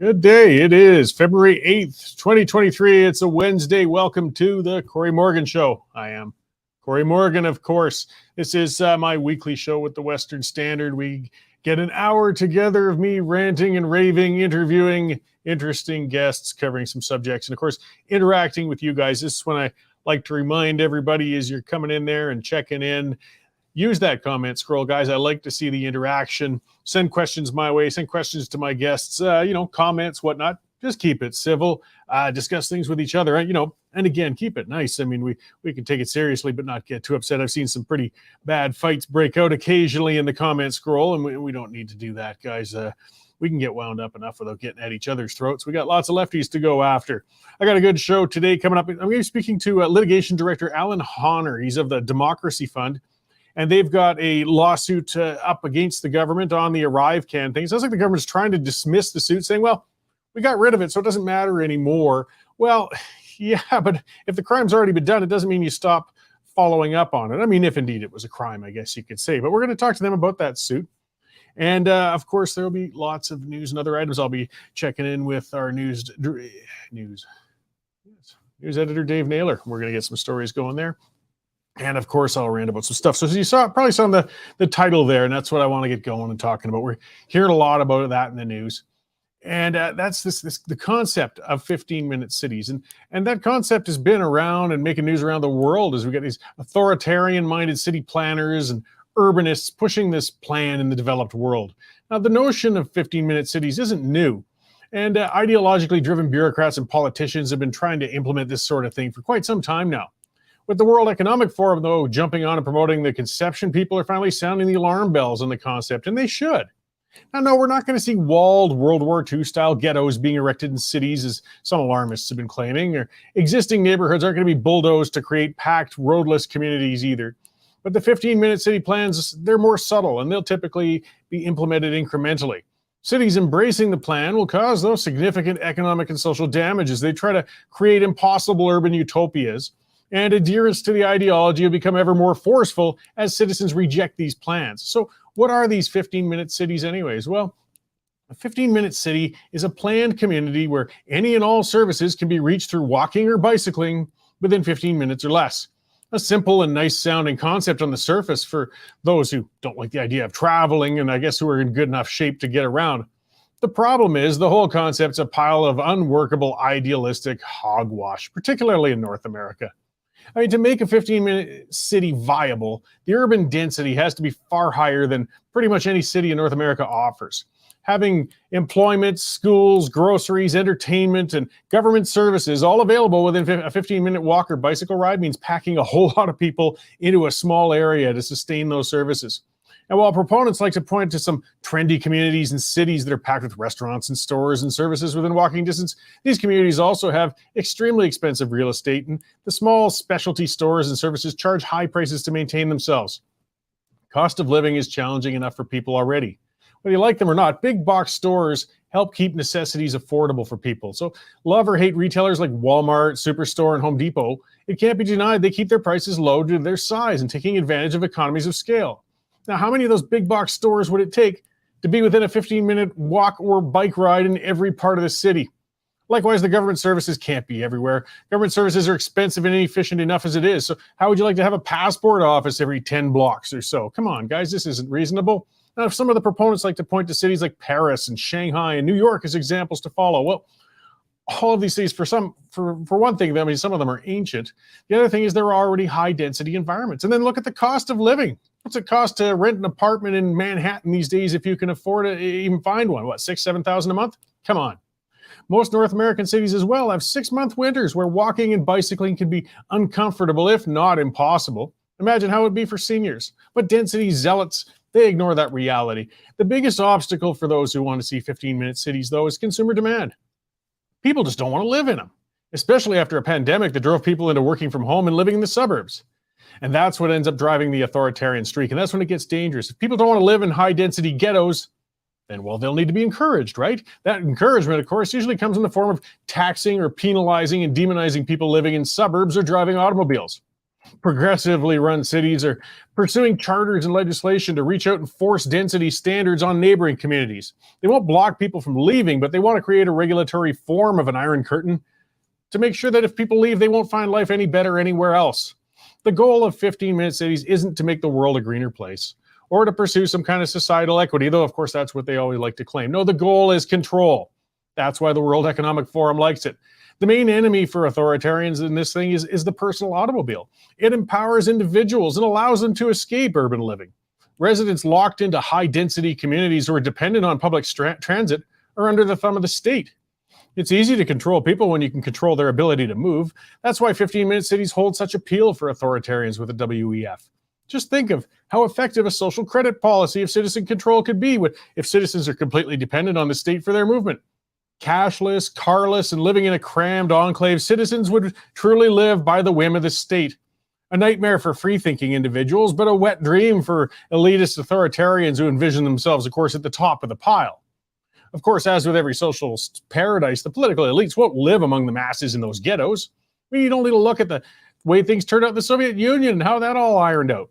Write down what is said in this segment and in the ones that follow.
Good day. It is February 8th, 2023. It's a Wednesday. Welcome to the Cory Morgan Show. I am Cory Morgan, of course. This is my weekly show with the Western Standard. We get an hour together of me ranting and raving, interviewing interesting guests, covering some subjects, and of course, interacting with you guys. This is when I like to remind everybody as you're coming in there and checking in, use that comment scroll, guys. I like to see the interaction. Send questions my way. Send questions to my guests. Comments, whatnot. Just keep it civil. Discuss things with each other. And again, keep it nice. I mean, we can take it seriously, but not get too upset. I've seen some pretty bad fights break out occasionally in the comment scroll, and we don't need to do that, guys. We can get wound up enough without getting at each other's throats. We got lots of lefties to go after. I got a good show today coming up. I'm going to be speaking to litigation director Alan Honner. He's of the Democracy Fund. And they've got a lawsuit up against the government on the ArriveCan thing. It sounds like the government's trying to dismiss the suit, saying, well, we got rid of it, so it doesn't matter anymore. Well, yeah, but if the crime's already been done, it doesn't mean you stop following up on it. I mean, if indeed it was a crime, I guess you could say. But we're going to talk to them about that suit. And, of course, there will be lots of news and other items. I'll be checking in with our news editor, Dave Naylor. We're going to get some stories going there. And of course, I'll rant about some stuff. So as you probably saw the title there, and that's what I want to get going and talking about. We're hearing a lot about that in the news. And that's the concept of 15-minute cities. And that concept has been around and making news around the world as we get these authoritarian-minded city planners and urbanists pushing this plan in the developed world. Now, the notion of 15-minute cities isn't new. And ideologically driven bureaucrats and politicians have been trying to implement this sort of thing for quite some time now. With the World Economic Forum, though, jumping on and promoting the conception, people are finally sounding the alarm bells on the concept, and they should. Now, no, we're not going to see walled World War II-style ghettos being erected in cities, as some alarmists have been claiming, or existing neighborhoods aren't going to be bulldozed to create packed, roadless communities either. But the 15-minute city plans, they're more subtle, and they'll typically be implemented incrementally. Cities embracing the plan will cause those significant economic and social damage as they try to create impossible urban utopias. And adherence to the ideology will become ever more forceful as citizens reject these plans. So what are these 15-minute cities anyways? Well, a 15-minute city is a planned community where any and all services can be reached through walking or bicycling within 15 minutes or less. A simple and nice sounding concept on the surface for those who don't like the idea of traveling and I guess who are in good enough shape to get around. The problem is the whole concept's a pile of unworkable, idealistic hogwash, particularly in North America. I mean, to make a 15-minute city viable, the urban density has to be far higher than pretty much any city in North America offers. Having employment, schools, groceries, entertainment, and government services all available within a 15-minute walk or bicycle ride means packing a whole lot of people into a small area to sustain those services. And while proponents like to point to some trendy communities and cities that are packed with restaurants and stores and services within walking distance, these communities also have extremely expensive real estate, and the small specialty stores and services charge high prices to maintain themselves. Cost of living is challenging enough for people already. Whether you like them or not, big box stores help keep necessities affordable for people. So love or hate retailers like Walmart, Superstore, and Home Depot, it can't be denied they keep their prices low due to their size and taking advantage of economies of scale. Now, how many of those big box stores would it take to be within a 15-minute walk or bike ride in every part of the city? Likewise, the government services can't be everywhere. Government services are expensive and inefficient enough as it is. So how would you like to have a passport office every 10 blocks or so? Come on, guys, this isn't reasonable. Now, if some of the proponents like to point to cities like Paris and Shanghai and New York as examples to follow, well, all of these cities, for one thing, I mean, some of them are ancient. The other thing is there are already high-density environments. And then look at the cost of living. What's it cost to rent an apartment in Manhattan these days if you can afford to even find one? What, $6,000, $7,000 a month? Come on. Most North American cities as well have 6-month winters where walking and bicycling can be uncomfortable, if not impossible. Imagine how it would be for seniors. But density zealots, they ignore that reality. The biggest obstacle for those who want to see 15-minute cities, though, is consumer demand. People just don't want to live in them, especially after a pandemic that drove people into working from home and living in the suburbs. And that's what ends up driving the authoritarian streak. And that's when it gets dangerous. If people don't want to live in high-density ghettos, then, well, they'll need to be encouraged, right? That encouragement, of course, usually comes in the form of taxing or penalizing and demonizing people living in suburbs or driving automobiles. Progressively run cities are pursuing charters and legislation to reach out and force density standards on neighboring communities. They won't block people from leaving, but they want to create a regulatory form of an iron curtain to make sure that if people leave, they won't find life any better anywhere else. The goal of 15-minute cities isn't to make the world a greener place or to pursue some kind of societal equity, though, of course, that's what they always like to claim. No, the goal is control. That's why the World Economic Forum likes it. The main enemy for authoritarians in this thing is the personal automobile. It empowers individuals and allows them to escape urban living. Residents locked into high-density communities who are dependent on public transit are under the thumb of the state. It's easy to control people when you can control their ability to move. That's why 15-minute cities hold such appeal for authoritarians with the WEF. Just think of how effective a social credit policy of citizen control could be if citizens are completely dependent on the state for their movement. Cashless, carless, and living in a crammed enclave, citizens would truly live by the whim of the state. A nightmare for free-thinking individuals, but a wet dream for elitist authoritarians who envision themselves, of course, at the top of the pile. Of course, as with every social paradise, the political elites won't live among the masses in those ghettos. We need only to look at the way things turned out in the Soviet Union and how that all ironed out.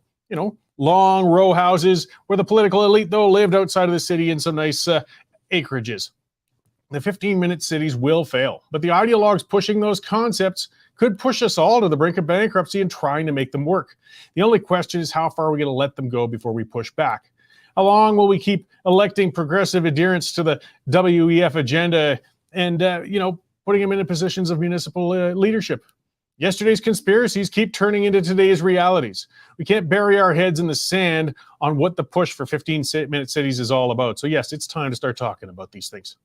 Long row houses where the political elite, though, lived outside of the city in some nice acreages. The 15-minute cities will fail, but the ideologues pushing those concepts could push us all to the brink of bankruptcy and trying to make them work. The only question is how far are we going to let them go before we push back? How long will we keep electing progressive adherents to the WEF agenda and, putting them into positions of municipal leadership? Yesterday's conspiracies keep turning into today's realities. We can't bury our heads in the sand on what the push for 15-minute cities is all about. So yes, it's time to start talking about these things.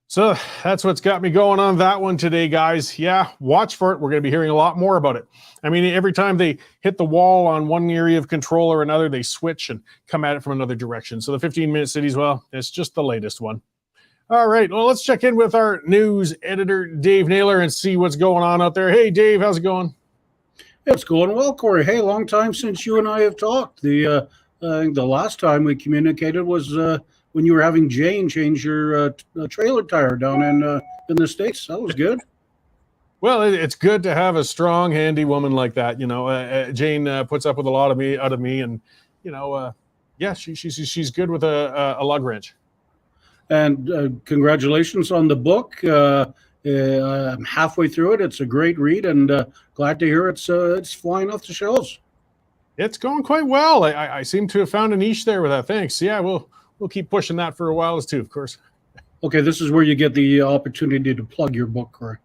So that's what's got me going on that one today, guys. Yeah, watch for it. We're going to be hearing a lot more about it. I mean, every time they hit the wall on one area of control or another, they switch and come at it from another direction. So the 15-minute cities, well, it's just the latest one. All right, well, let's check in with our news editor, Dave Naylor, and see what's going on out there. Hey, Dave, how's it going? It's going well, Cory. Hey, long time since you and I have talked. I think the last time we communicated was when you were having Jane change your trailer tire down in the States. That was good. Well, it's good to have a strong, handy woman like that. Jane puts up with a lot out of me, and she's good with a lug wrench. And congratulations on the book. I'm halfway through it. It's a great read, and glad to hear it's flying off the shelves. It's going quite well. I seem to have found a niche there with that. Thanks. Yeah, we'll keep pushing that for a while too, of course. Okay, this is where you get the opportunity to plug your book, Cory.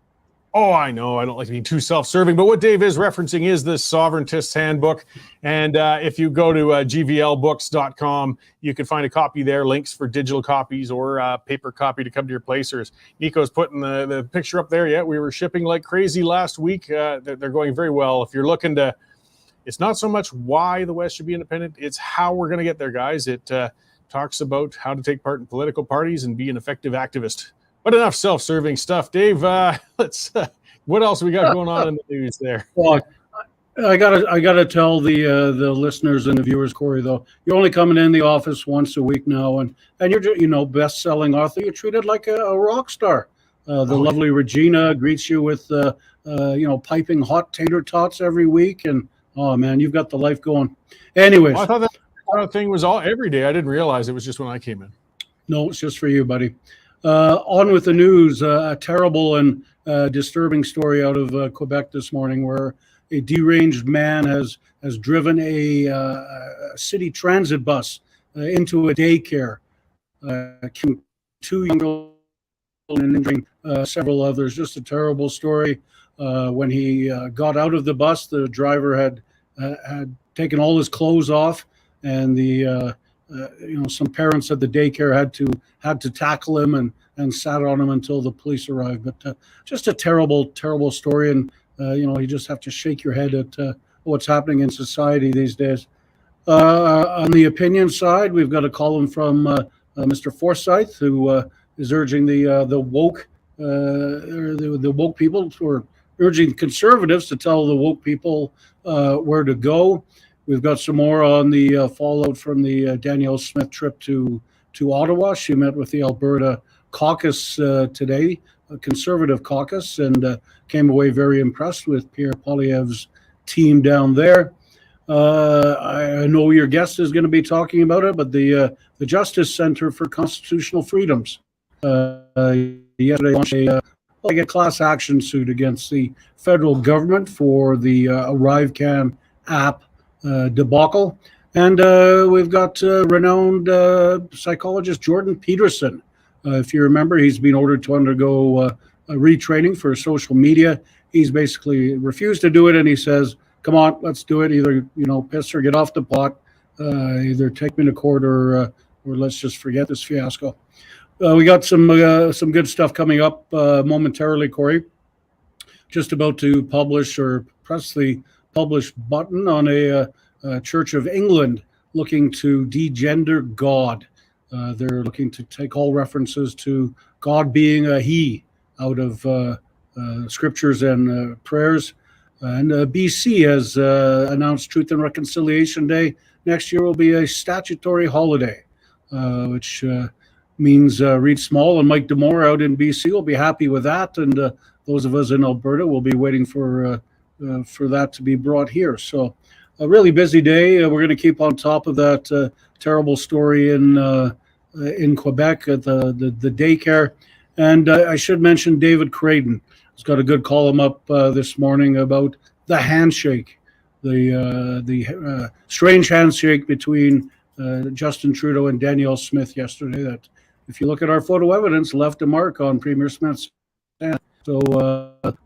Oh, I know. I don't like being too self-serving, but what Dave is referencing is the Sovereigntist's Handbook. And if you go to gvlbooks.com, you can find a copy there, links for digital copies or paper copy to come to your place. Or as Nico's putting the picture up there, yeah, we were shipping like crazy last week. They're going very well. If you're looking to, it's not so much why the West should be independent, it's how we're going to get there, guys. It talks about how to take part in political parties and be an effective activist. But enough self-serving stuff, Dave. Let's. What else we got going on in the news there? Well, I gotta tell the listeners and the viewers, Cory, though, you're only coming in the office once a week now, and you're best-selling author. You're treated like a rock star. Lovely Regina greets you with piping hot tater tots every week, and oh man, you've got the life going. Anyways, I thought that thing was all every day. I didn't realize it was just when I came in. No, it's just for you, buddy. On with the news, a terrible and disturbing story out of Quebec this morning, where a deranged man has driven a city transit bus into a daycare, killing 2 young girls and injuring several others. Just a terrible story. When he got out of the bus, the driver had taken all his clothes off, and some parents at the daycare had to tackle him and sat on him until the police arrived. But just a terrible story, and you just have to shake your head at what's happening in society these days. On the opinion side, we've got a column from Mr. Forsyth, who is urging the woke people, or urging conservatives to tell the woke people where to go. We've got some more on the fallout from the Danielle Smith trip to Ottawa. She met with the Alberta caucus today, a conservative caucus, and came away very impressed with Pierre Poilievre's team down there. I know your guest is going to be talking about it, but the Justice Center for Constitutional Freedoms yesterday launched a class action suit against the federal government for the ArriveCan app debacle. And we've got renowned psychologist Jordan Peterson. If you remember, he's been ordered to undergo a retraining for social media. He's basically refused to do it, and he says, come on, let's do it. Either, piss or get off the pot. Either take me to court or let's just forget this fiasco. We got some good stuff coming up momentarily, Cory. Just about to publish or press the publish button on a Church of England looking to degender God. They're looking to take all references to God being a he out of scriptures and prayers. And BC has announced Truth and Reconciliation Day. Next year will be a statutory holiday, which means Reed Small and Mike Demore out in BC will be happy with that. And those of us in Alberta will be waiting for that to be brought here. So a really busy day. We're going to keep on top of that terrible story in Quebec at the daycare. And I should mention David Creighton. He's got a good column up this morning about the handshake, the strange handshake between Justin Trudeau and Danielle Smith yesterday. That, if you look at our photo evidence, left a mark on Premier Smith's hand. So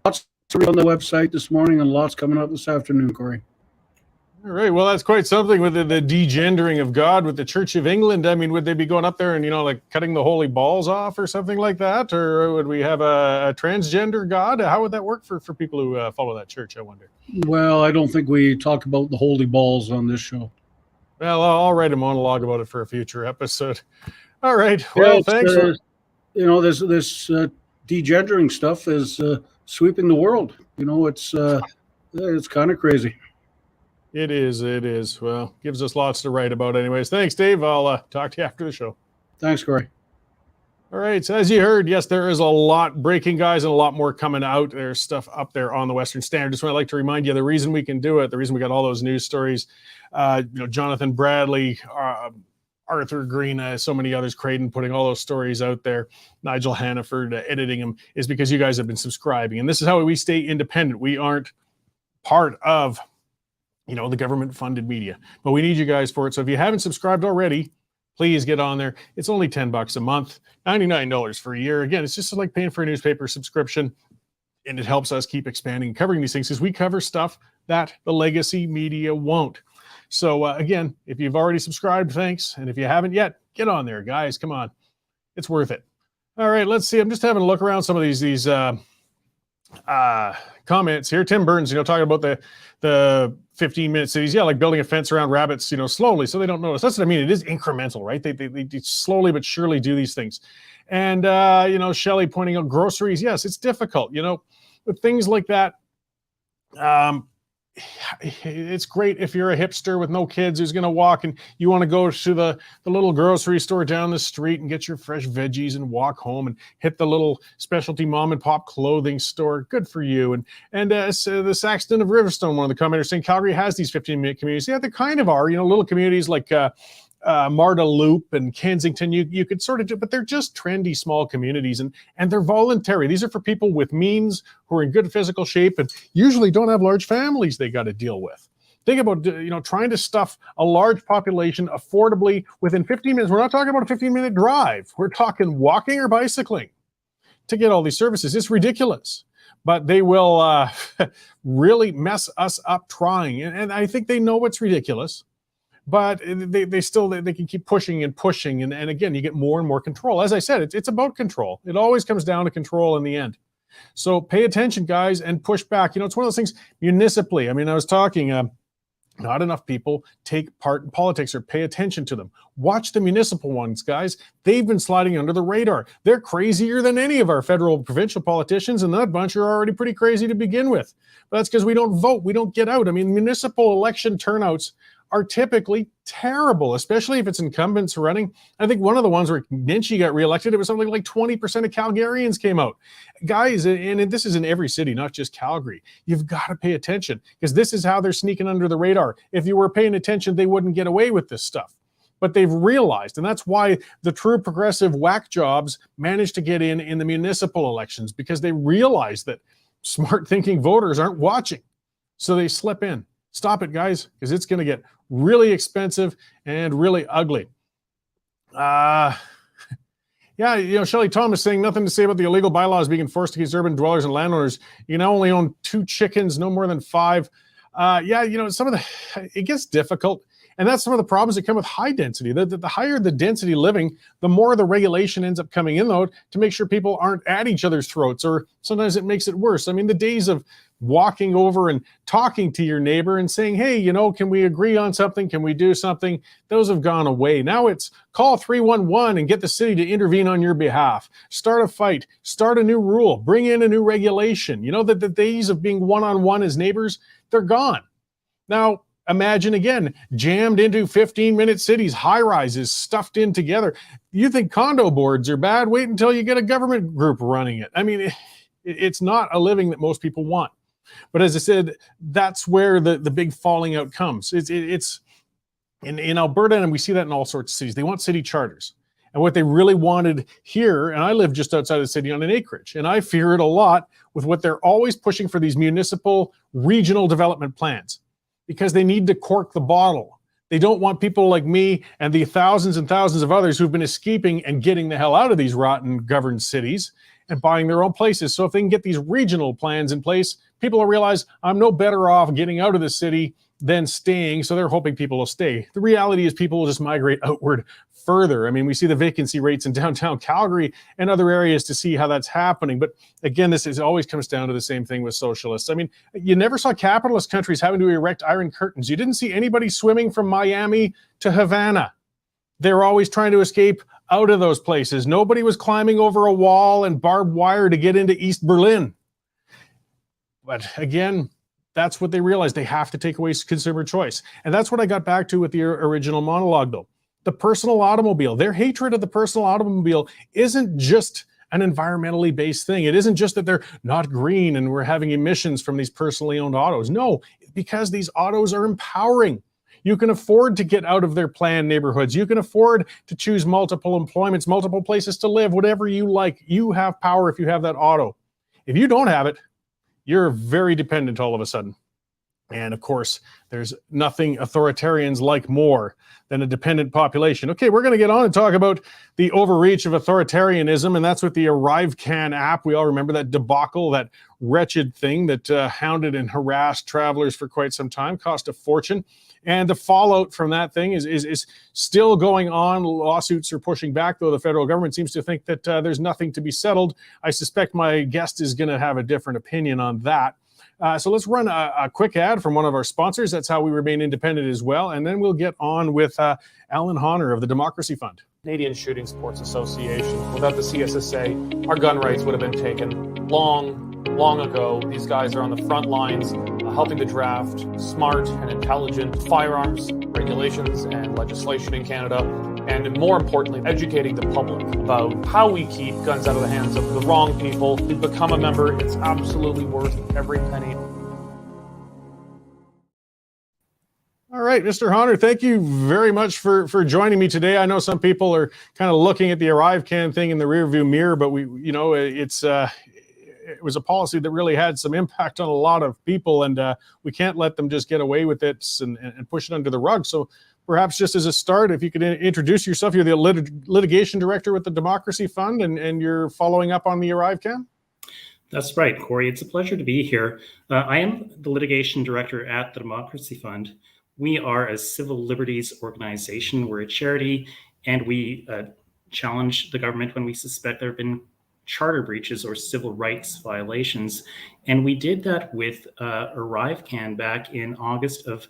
lots to read on the website this morning, and lots coming up this afternoon, Cory. All right. Well, that's quite something with the degendering of God with the Church of England. I mean, would they be going up there and, like cutting the holy balls off or something like that? Or would we have a transgender God? How would that work for people who follow that church, I wonder? Well, I don't think we talk about the holy balls on this show. Well, I'll write a monologue about it for a future episode. All right. Well, thanks. This degendering stuff is sweeping the world. It's kind of crazy. It is. Well, gives us lots to write about anyways. Thanks, Dave. I'll talk to you after the show. Thanks, Cory. All right. So as you heard, yes, there is a lot breaking, guys, and a lot more coming out. There's stuff up there on the Western Standard. Just want to like to remind you, the reason we can do it, the reason we got all those news stories, Jonathan Bradley, Arthur Green, so many others, Creighton putting all those stories out there, Nigel Hannaford editing them, is because you guys have been subscribing. And this is how we stay independent. We aren't part of the government-funded media. But we need you guys for it. So if you haven't subscribed already, please get on there. It's only $10 a month, $99 for a year. Again, it's just like paying for a newspaper subscription, and it helps us keep expanding and covering these things because we cover stuff that the legacy media won't. So again, if you've already subscribed, thanks. And if you haven't yet, get on there, guys. Come on. It's worth it. All right, let's see. I'm just having a look around some of these comments here. Tim Burns, talking about the 15-minute cities. Yeah, like building a fence around rabbits, slowly so they don't notice. That's what I mean. It is incremental, right? They slowly but surely do these things. And, Shelley pointing out groceries. Yes, it's difficult, with things like that. It's great if you're a hipster with no kids who's going to walk and you want to go to the little grocery store down the street and get your fresh veggies and walk home and hit the little specialty mom and pop clothing store. Good for you. And the Saxton of Riverstone, one of the commenters saying Calgary has these 15-minute communities. Yeah, they kind of are, little communities like Marda Loop and Kensington, you could sort of do, but they're just trendy small communities and they're voluntary. These are for people with means who are in good physical shape and usually don't have large families they got to deal with. Think about, trying to stuff a large population affordably within 15 minutes. We're not talking about a 15-minute drive. We're talking walking or bicycling to get all these services. It's ridiculous, but they will really mess us up trying. And I think they know it's ridiculous. But they can keep pushing and pushing. And again, you get more and more control. As I said, it's about control. It always comes down to control in the end. So pay attention, guys, and push back. It's one of those things municipally. I mean, I was talking, not enough people take part in politics or pay attention to them. Watch the municipal ones, guys. They've been sliding under the radar. They're crazier than any of our federal provincial politicians, and that bunch are already pretty crazy to begin with. But that's because we don't vote. We don't get out. I mean, municipal election turnouts are typically terrible, especially if it's incumbents running. I think one of the ones where Ninchi got reelected, it was something like 20% of Calgarians came out. Guys, and this is in every city, not just Calgary. You've got to pay attention, because this is how they're sneaking under the radar. If you were paying attention, they wouldn't get away with this stuff. But they've realized, and that's why the true progressive whack jobs managed to get in the municipal elections, because they realize that smart thinking voters aren't watching. So they slip in. Stop it, guys, because it's going to get really expensive and really ugly. Yeah, Shelley Thomas saying nothing to say about the illegal bylaws being enforced against urban dwellers and landowners. You can only own 2 chickens, no more than 5. It gets difficult. And that's some of the problems that come with high density. The higher the density living, the more the regulation ends up coming in, though, to make sure people aren't at each other's throats, or sometimes it makes it worse. I mean, the days of walking over and talking to your neighbor and saying, hey, can we agree on something? Can we do something? Those have gone away. Now it's call 311 and get the city to intervene on your behalf. Start a fight, start a new rule, bring in a new regulation. The days of being one-on-one as neighbors, they're gone. Now, imagine again, jammed into 15-minute cities, high-rises stuffed in together. You think condo boards are bad? Wait until you get a government group running it. I mean, it's not a living that most people want. But as I said, that's where the big falling out comes. It's in Alberta, and we see that in all sorts of cities. They want city charters. And what they really wanted here, and I live just outside of the city on an acreage, and I fear it a lot with what they're always pushing for these municipal regional development plans, because they need to cork the bottle. They don't want people like me and the thousands and thousands of others who've been escaping and getting the hell out of these rotten governed cities and buying their own places. So if they can get these regional plans in place, people will realize I'm no better off getting out of the city than staying. So they're hoping people will stay. The reality is people will just migrate outward further. I mean, we see the vacancy rates in downtown Calgary and other areas to see how that's happening. But again, always comes down to the same thing with socialists. I mean, you never saw capitalist countries having to erect iron curtains. You didn't see anybody swimming from Miami to Havana. They were always trying to escape out of those places. Nobody was climbing over a wall and barbed wire to get into East Berlin. But again, that's what they realized. They have to take away consumer choice. And that's what I got back to with the original monologue, though. The personal automobile, their hatred of the personal automobile isn't just an environmentally based thing. It isn't just that they're not green and we're having emissions from these personally owned autos. No, because these autos are empowering. You can afford to get out of their planned neighborhoods. You can afford to choose multiple employments, multiple places to live, whatever you like. You have power if you have that auto. If you don't have it, you're very dependent all of a sudden. And of course, there's nothing authoritarians like more than a dependent population. Okay, we're going to get on and talk about the overreach of authoritarianism, and that's with the ArriveCan app. We all remember that debacle, that wretched thing that hounded and harassed travelers for quite some time, cost a fortune. And the fallout from that thing is still going on. Lawsuits are pushing back, though the federal government seems to think that there's nothing to be settled. I suspect my guest is going to have a different opinion on that. So let's run a quick ad from one of our sponsors. That's how we remain independent as well. And then we'll get on with Alan Honner of the Democracy Fund. Canadian Shooting Sports Association. Without the CSSA, our gun rights would have been taken long ago. These guys are on the front lines helping to draft smart and intelligent firearms regulations and legislation in Canada, and more importantly, educating the public about how we keep guns out of the hands of the wrong people. To become a member, it's absolutely worth every penny. All right, Mr. Honner, thank you very much for joining me today. I know some people are kind of looking at the ArriveCan thing in the rearview mirror, but it was a policy that really had some impact on a lot of people, and we can't let them just get away with it and push it under the rug. So perhaps just as a start, if you could introduce yourself. You're the litigation director with the Democracy Fund, and you're following up on the ArriveCan? That's right, Cory. It's a pleasure to be here. I am the litigation director at the Democracy Fund. We are a civil liberties organization. We're a charity, and we challenge the government when we suspect there have been charter breaches or civil rights violations. And we did that with ArriveCan back in August of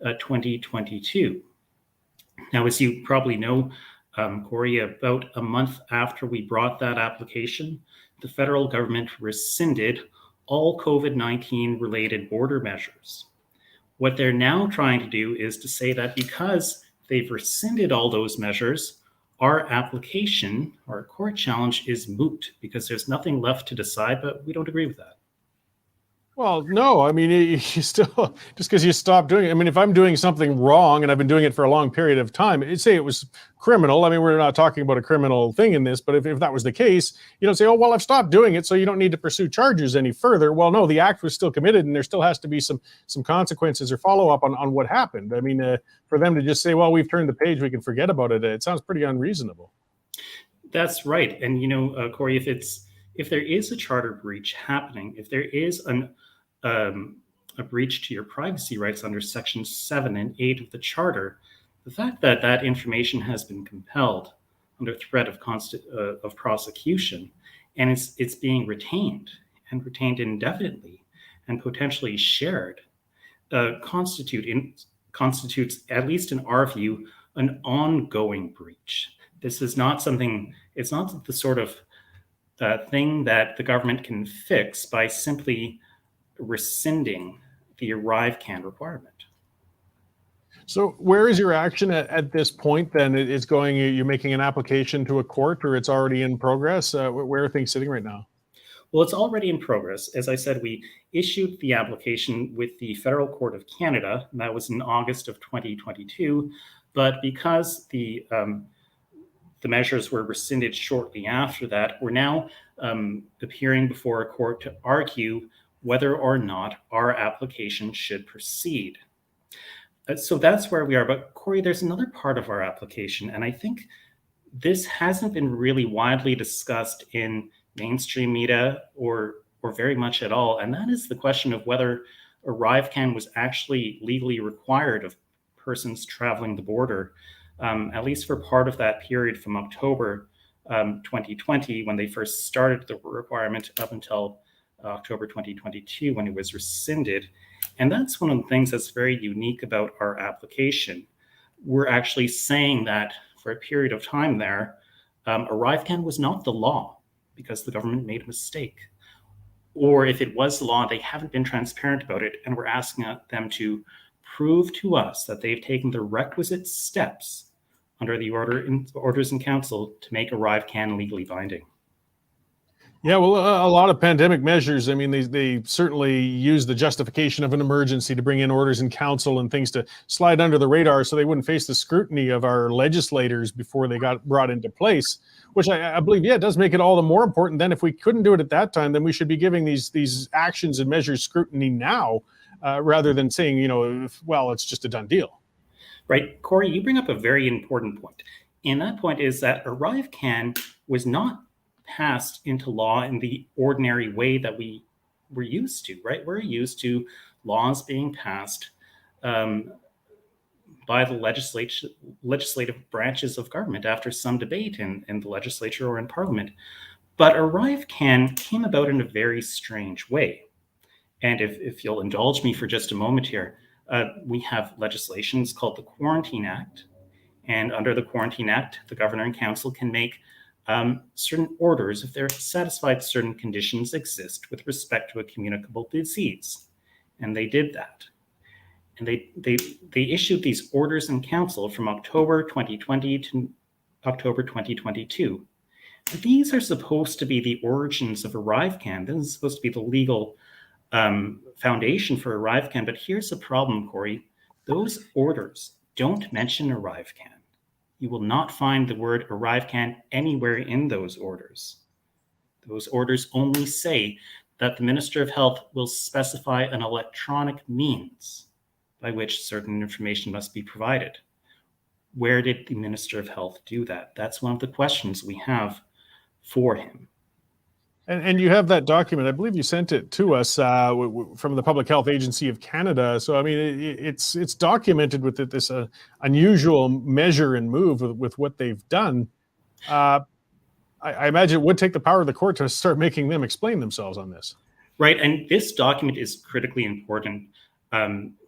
2022. Now, as you probably know, Cory, about a month after we brought that application, the federal government rescinded all COVID-19 related border measures. What they're now trying to do is to say that because they've rescinded all those measures, our application, our court challenge is moot because there's nothing left to decide, but we don't agree with that. Well, no, I mean, you still, just because you stop doing it. I mean, if I'm doing something wrong and I've been doing it for a long period of time, say it was criminal. I mean, we're not talking about a criminal thing in this, but if that was the case, you don't say, oh, well, I've stopped doing it, so you don't need to pursue charges any further. Well, no, the act was still committed and there still has to be some consequences or follow up on what happened. I mean, for them to just say, well, we've turned the page, we can forget about it, it sounds pretty unreasonable. That's right. And, Cory, if there is a charter breach happening, if there is a breach to your privacy rights under Section 7 and 8 of the Charter, the fact that that information has been compelled under threat of prosecution, and it's being retained indefinitely and potentially shared, constitutes, at least in our view, an ongoing breach. This is not something, it's not the sort of thing that the government can fix by simply rescinding the ArriveCan requirement. So where is your action at this point then? It's going, you're making an application to a court, or it's already in progress? Where are things sitting right now? Well, it's already in progress. As I said, we issued the application with the Federal Court of Canada, and that was in August of 2022. But because the measures were rescinded shortly after that, we're now appearing before a court to argue whether or not our application should proceed. So that's where we are. But Cory, there's another part of our application, and I think this hasn't been really widely discussed in mainstream media or very much at all, and that is the question of whether ArriveCan was actually legally required of persons traveling the border, at least for part of that period from October 2020, when they first started the requirement, up until October 2022, when it was rescinded. And that's one of the things that's very unique about our application. We're actually saying that for a period of time there, ArriveCan was not the law because the government made a mistake. Or if it was the law, they haven't been transparent about it, and we're asking them to prove to us that they've taken the requisite steps under the orders in council to make ArriveCan legally binding. Yeah, well, a lot of pandemic measures, I mean, they certainly use the justification of an emergency to bring in orders in council and things to slide under the radar so they wouldn't face the scrutiny of our legislators before they got brought into place, which I believe, yeah, it does make it all the more important. Then if we couldn't do it at that time, then we should be giving these actions and measures scrutiny now, rather than saying, well, it's just a done deal. Right. Cory, you bring up a very important point. And that point is that ArriveCan was not passed into law in the ordinary way that we were used to, right? We're used to laws being passed by the legislative branches of government after some debate in the legislature or in parliament. But ArriveCan came about in a very strange way. And if you'll indulge me for just a moment here, we have legislations called the Quarantine Act. And under the Quarantine Act, the governor and council can make certain orders if they're satisfied certain conditions exist with respect to a communicable disease. And they did that. And they issued these orders in council from October 2020 to October 2022. And these are supposed to be the origins of ArriveCan. This is supposed to be the legal foundation for ArriveCan. But here's the problem, Cory. Those orders don't mention ArriveCan. You will not find the word ArriveCan anywhere in those orders. Those orders only say that the Minister of Health will specify an electronic means by which certain information must be provided. Where did the Minister of Health do that? That's one of the questions we have for him. And you have that document. I believe you sent it to us from the Public Health Agency of Canada. So, I mean, it's documented with this unusual measure and move with what they've done. I imagine it would take the power of the court to start making them explain themselves on this. Right. And this document is critically important,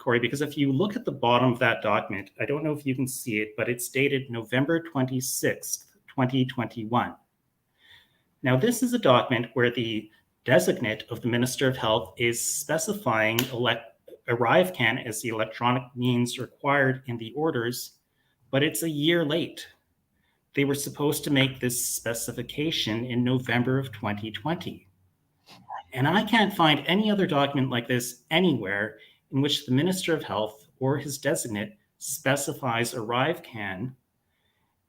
Cory, because if you look at the bottom of that document, I don't know if you can see it, but it's dated November 26th, 2021. Now, this is a document where the designate of the Minister of Health is specifying ArriveCan as the electronic means required in the orders, but it's a year late. They were supposed to make this specification in November of 2020. And I can't find any other document like this anywhere in which the Minister of Health or his designate specifies ArriveCan.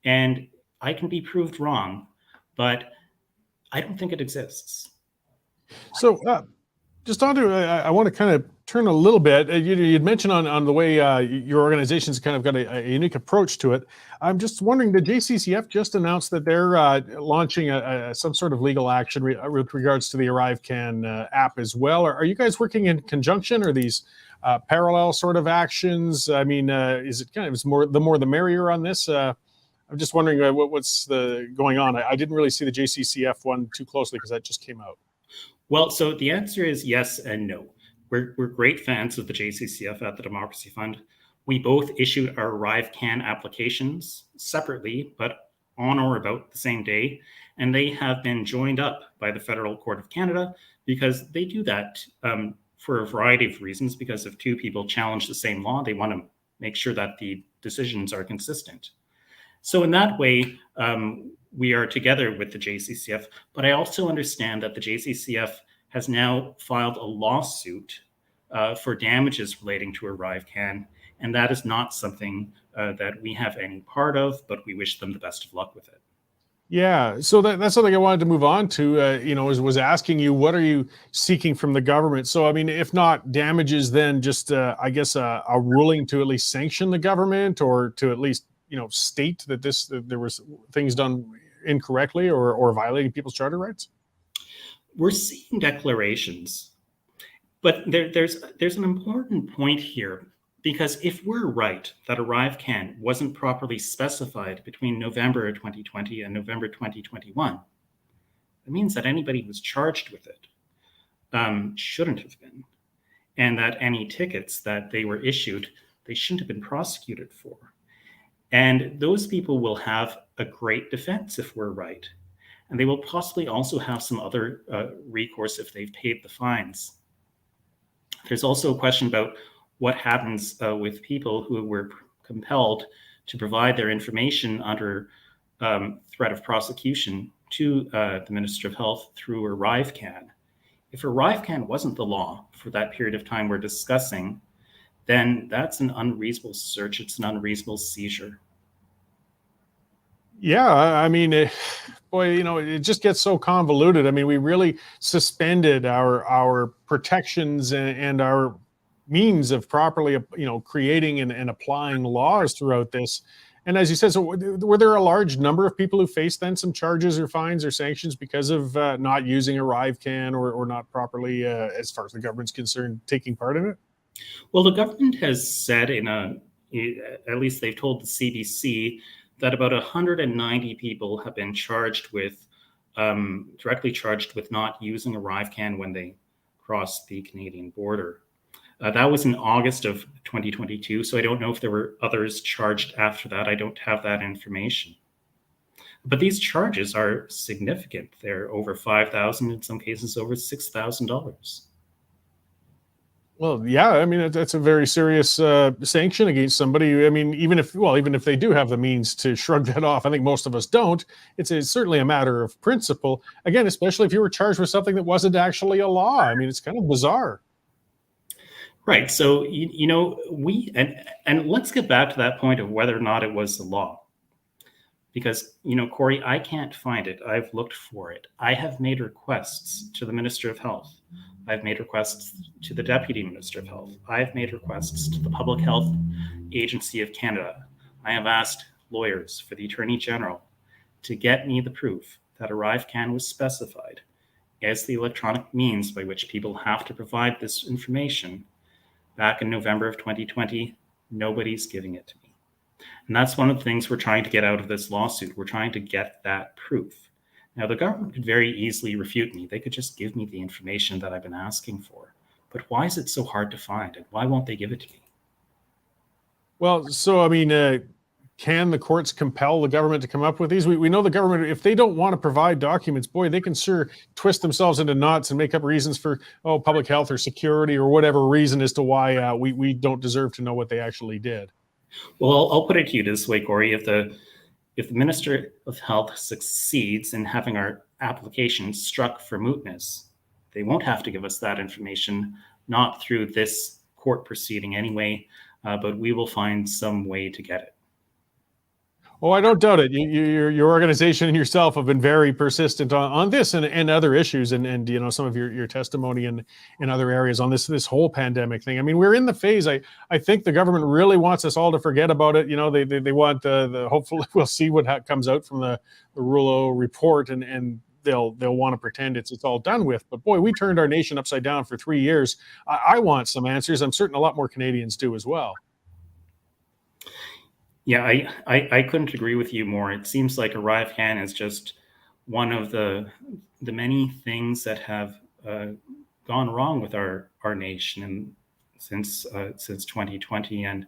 And I can be proved wrong, but I don't think it exists. So just on to, I want to kind of turn a little bit. You'd mentioned on the way your organization's kind of got a unique approach to it. I'm just wondering, the JCCF just announced that they're launching some sort of legal action with regards to the ArriveCan app as well. Are you guys working in conjunction, or these parallel sort of actions? I mean, is it kind of the more the merrier on this? I'm just wondering what's going on. I didn't really see the JCCF one too closely because that just came out. Well, so the answer is yes and no. We're great fans of the JCCF at the Democracy Fund. We both issued our ArriveCan applications separately, but on or about the same day. And they have been joined up by the Federal Court of Canada because they do that for a variety of reasons. Because if two people challenge the same law, they want to make sure that the decisions are consistent. So in that way, we are together with the JCCF, but I also understand that the JCCF has now filed a lawsuit for damages relating to ArriveCan, and that is not something that we have any part of, but we wish them the best of luck with it. Yeah, so that's something I wanted to move on to, was asking you, what are you seeking from the government? So, I mean, if not damages, then just, I guess, a ruling to at least sanction the government, or to at least, state that there was things done incorrectly or violating people's charter rights? We're seeing declarations, but there's an important point here, because if we're right that ArriveCan wasn't properly specified between November 2020 and November 2021, it means that anybody who was charged with it shouldn't have been, and that any tickets that they were issued, they shouldn't have been prosecuted for. And those people will have a great defense if we're right. And they will possibly also have some other recourse if they've paid the fines. There's also a question about what happens with people who were compelled to provide their information under threat of prosecution to the Minister of Health through ArriveCan. If ArriveCan wasn't the law for that period of time we're discussing, then that's an unreasonable search. It's an unreasonable seizure. Yeah, I mean, it just gets so convoluted. I mean, we really suspended our protections and our means of properly, creating and applying laws throughout this. And as you said, so were there a large number of people who faced then some charges or fines or sanctions because of not using ArriveCan or not properly, as far as the government's concerned, taking part in it? Well, the government has said at least they've told the CBC that about 190 people have been charged with, directly charged with not using ArriveCan when they crossed the Canadian border. That was in August of 2022, so I don't know if there were others charged after that. I don't have that information. But these charges are significant. They're over $5,000, in some cases over $6,000. Well, yeah, I mean, that's a very serious sanction against somebody. I mean, even if they do have the means to shrug that off, I think most of us don't. It's certainly a matter of principle. Again, especially if you were charged with something that wasn't actually a law. I mean, it's kind of bizarre. Right. So, and let's get back to that point of whether or not it was the law. Because, Cory, I can't find it. I've looked for it. I have made requests to the Minister of Health. I've made requests to the Deputy Minister of Health. I've made requests to the Public Health Agency of Canada. I have asked lawyers for the Attorney General to get me the proof that ArriveCan was specified as the electronic means by which people have to provide this information. Back in November of 2020, nobody's giving it to me. And that's one of the things we're trying to get out of this lawsuit. We're trying to get that proof. Now, the government could very easily refute me. They could just give me the information that I've been asking for. But why is it so hard to find? And why won't they give it to me? Well, so, I mean, can the courts compel the government to come up with these? We know the government, if they don't want to provide documents, boy, they can sure twist themselves into knots and make up reasons for, public health or security or whatever reason as to why we don't deserve to know what they actually did. Well, I'll put it to you this way, Cory. If the Minister of Health succeeds in having our application struck for mootness, they won't have to give us that information, not through this court proceeding anyway, but we will find some way to get it. Oh, I don't doubt it. Your organization and yourself have been very persistent on this and other issues, and some of your testimony in other areas on this whole pandemic thing. I mean, we're in the phase. I think the government really wants us all to forget about it. They want the hopefully we'll see what comes out from the Rouleau report, and they'll want to pretend it's all done with. But boy, we turned our nation upside down for 3 years. I want some answers. I'm certain a lot more Canadians do as well. Yeah, I couldn't agree with you more. It seems like ArriveCan is just one of the many things that have gone wrong with our nation since 2020, and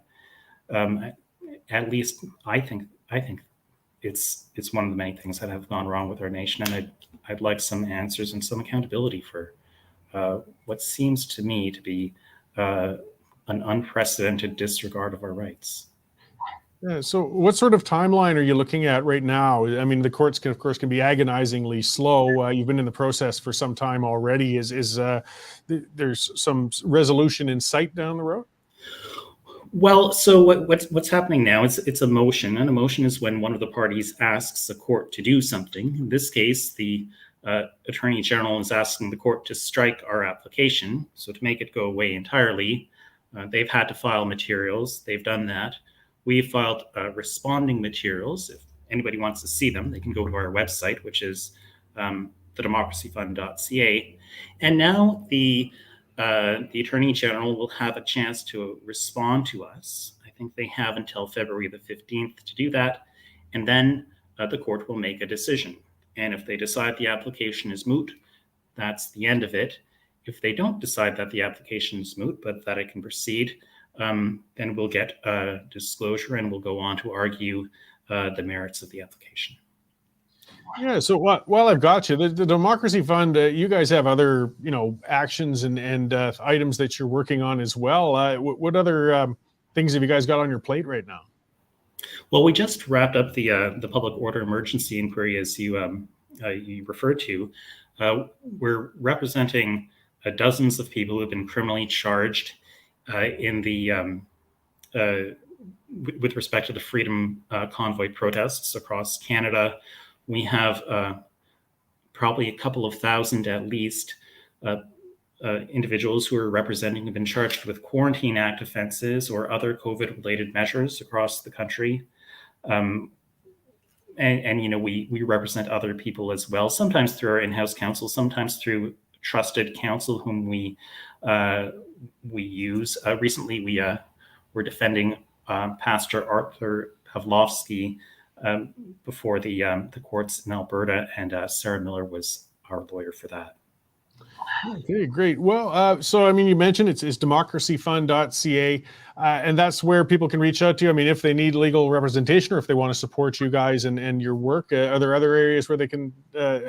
at least I think it's one of the many things that have gone wrong with our nation, and I'd like some answers and some accountability for what seems to me to be an unprecedented disregard of our rights. Yeah, so what sort of timeline are you looking at right now? I mean, the courts can be agonizingly slow. You've been in the process for some time already. Is there's some resolution in sight down the road? Well, so what's happening now is it's a motion, and a motion is when one of the parties asks the court to do something. In this case, the Attorney General is asking the court to strike our application. So to make it go away entirely, they've had to file materials. They've done that. We filed responding materials. If anybody wants to see them, they can go to our website, which is thedemocracyfund.ca. And now the Attorney General will have a chance to respond to us. I think they have until February the 15th to do that. And then the court will make a decision. And if they decide the application is moot, that's the end of it. If they don't decide that the application is moot, but that it can proceed, then we'll get disclosure and we'll go on to argue the merits of the application. Yeah. So while I've got you, the Democracy Fund, you guys have other, actions and items that you're working on as well. What other things have you guys got on your plate right now? Well, we just wrapped up the public order emergency inquiry, as you referred to. We're representing dozens of people who have been criminally charged in the with respect to the Freedom Convoy protests across Canada. We have probably a couple of thousand at least individuals who are representing have been charged with Quarantine Act offenses or other COVID-related measures across the country. And we represent other people as well, sometimes through our in-house counsel, sometimes through trusted counsel whom we use. Recently, we were defending Pastor Arthur Pavlovsky before the courts in Alberta, and Sarah Miller was our lawyer for that. Okay, great. Well, so I mean, you mentioned it's democracyfund.ca, and that's where people can reach out to you. I mean, if they need legal representation or if they want to support you guys and your work, are there other areas where they can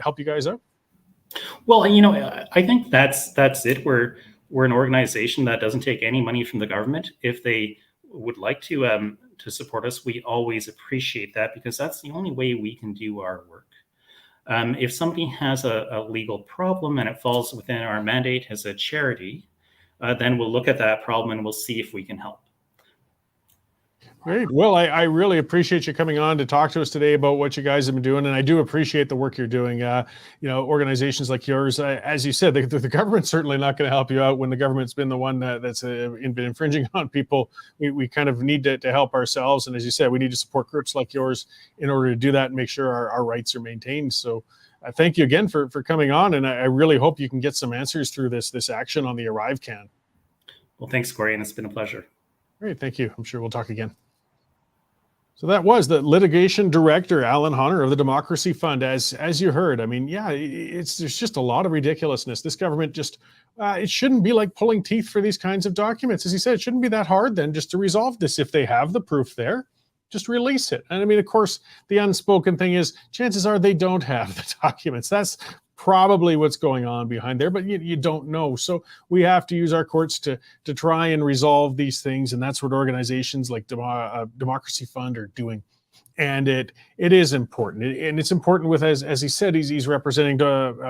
help you guys out? Well, I think that's it. We're an organization that doesn't take any money from the government. If they would like to support us, we always appreciate that, because that's the only way we can do our work. If somebody has a legal problem and it falls within our mandate as a charity, then we'll look at that problem and we'll see if we can help. Great. Well, I really appreciate you coming on to talk to us today about what you guys have been doing. And I do appreciate the work you're doing. Organizations like yours, as you said, the government's certainly not going to help you out when the government's been the one that's been infringing on people. We kind of need to help ourselves. And as you said, we need to support groups like yours in order to do that and make sure our rights are maintained. So thank you again for coming on. And I really hope you can get some answers through this action on the ArriveCan. Well, thanks, Cory, and it's been a pleasure. Great. Thank you. I'm sure we'll talk again. So that was the litigation director, Alan Honner of the Democracy Fund. As you heard, I mean, yeah, there's just a lot of ridiculousness. This government just, it shouldn't be like pulling teeth for these kinds of documents. As he said, it shouldn't be that hard then just to resolve this if they have the proof there. just release it. And I mean, of course, the unspoken thing is chances are they don't have the documents. That's probably what's going on behind there, but you don't know. So we have to use our courts to try and resolve these things. And that's what organizations like Democracy Fund are doing. And it is important. And it's important with, as he said, he's representing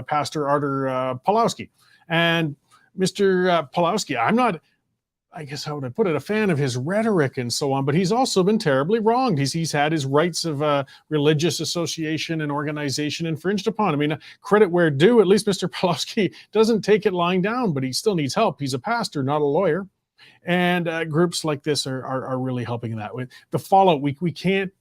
Pastor Artur Pawlowski. And Mr. Pawlowski, I'm not, I guess how would I put it, a fan of his rhetoric and so on, but he's also been terribly wronged. He's had his rights of religious association and organization infringed upon. I mean, credit where due, at least Mr. Pawlowski doesn't take it lying down, but he still needs help. He's a pastor, not a lawyer. And groups like this are really helping in that way. The fallout, we can't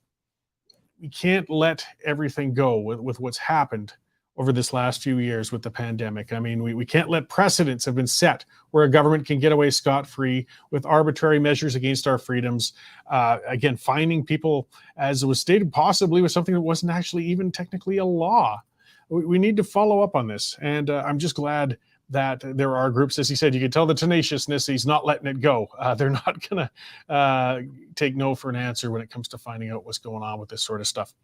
let everything go with what's happened over this last few years with the pandemic. I mean, we can't let precedents have been set where a government can get away scot-free with arbitrary measures against our freedoms. Again, fining people, as was stated, possibly with something that wasn't actually even technically a law. We need to follow up on this. And I'm just glad that there are groups, as he said, you can tell the tenaciousness, he's not letting it go. They're not going to take no for an answer when it comes to finding out what's going on with this sort of stuff.